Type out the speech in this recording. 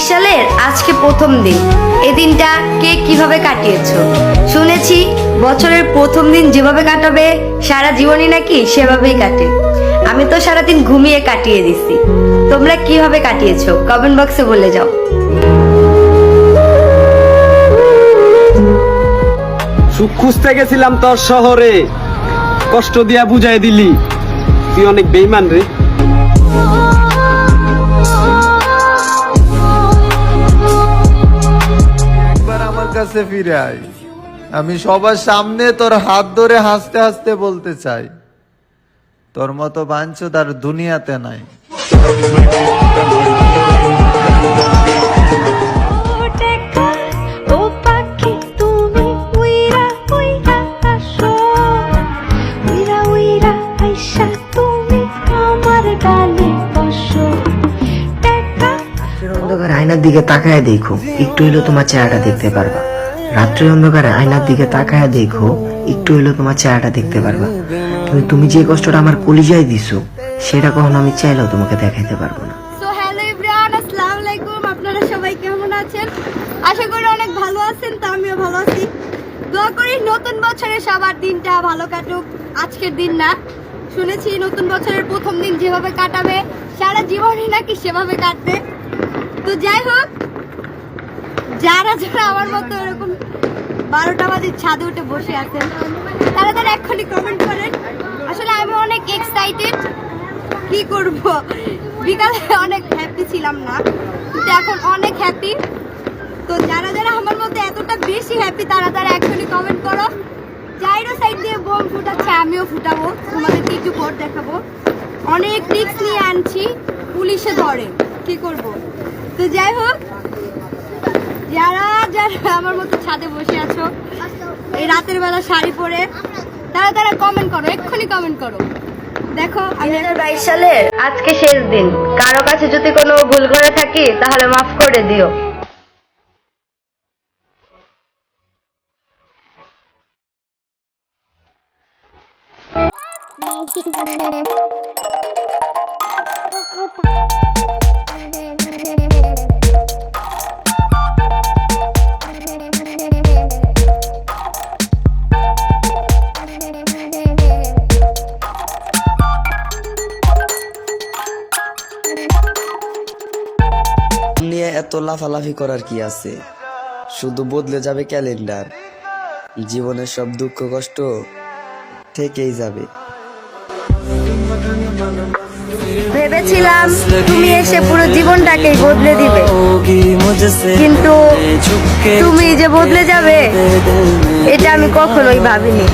সালের আজকে প্রথম দিন। এই দিনটা কে কিভাবে কাটিয়েছো? শুনেছি বছরের প্রথম দিন যেভাবে কাটাবে সারা জীবনই নাকি সেভাবেই কাটে। আমি তো সারাদিন ঘুমিয়ে কাটিয়ে দিছি। তোমরা কিভাবে কাটিয়েছো কমেন্ট বক্সে বলে যাও। সুখ খুঁজতে গেছিলাম তোর শহরে, কষ্ট দিয়া বুঝাই দিলি তুই অনেক বেইমান রে। আমার কাছে ফিরে আয়, আমি সবার সামনে তোর হাত ধরে হাসতে হাসতে বলতে চাই, তোর মতো বাঞ্চোদ আর দুনিয়াতে নাই। অন্ধকার আয়নার দিকে তাকায় দেখো, একটু হইলেও তোমার চেহারাটা দেখতে পারবা। রাত্রে অন্ধকারে আয়নার দিকে তাকায় দেখো, একটু হইলেও তোমার চেহারাটা দেখতে পারবা। কিন্তু তুমি যে কষ্টটা আমার কলিজায় দিছো, সেটা কখনো আমি চাইলেও তোমাকে দেখাইতে পারবো না। সো হ্যালো এভরিওয়ান, আসসালামু আলাইকুম। আপনারা সবাই কেমন আছেন? আশা করি অনেক ভালো আছেন। তো আমিও ভালো আছি। দোয়া করি নতুন বছরে সবার দিনটা ভালো কাটুক। আজকের দিন না, শুনেছি নতুন বছরের প্রথম দিন যেভাবে কাটাবে সারা জীবনই নাকি সেভাবে কাটবে। তো যাই হোক, যারা যারা আমার মতো এরকম 12টা বাজে ছাদে উঠে বসে আছেন তারা তারা এক্ষুনি কমেন্ট করেন। আসলে আমি অনেক এক্সাইটেড। কি করব, বিকালে অনেক হ্যাপি ছিলাম না, কিন্তু এখন অনেক হ্যাপি। তো যারা যারা আমার মতো এতটা বেশি হ্যাপি তারা তারা এক্ষুনি কমেন্ট করো। চাইরো সাইড দিয়ে বোম ফুটাচ্ছে, আমিও ফুটাবো, তোমাদেরকে একটু ভোট দেখাবো। অনেক রিস্ক নিয়ে আনছি, পুলিশে ধরে, কি করব। তো যাই হোক, যারা যারা আমার মতো ছাদে বসে আছো এই রাতের বেলা শাড়ি পরে, তারা তারা কমেন্ট করো, এক্ষুনি কমেন্ট করো। দেখো 2022 সালের আজকে শেষ দিন। কারো কাছে যদি কোনো ভুল করে থাকি তাহলে মাফ করে দিও। নিয়ে এত লাফালাফি করার কি আছে? শুধু বদলে যাবে ক্যালেন্ডার, জীবনের সব দুঃখ কষ্ট থেকেই যাবে। ভেবেছিলাম তুমি এসে পুরো জীবনটাকেই বদলে দিবে, কিন্তু তুমি যে বদলে যাবে এটা আমি কখনোই ভাবিনি।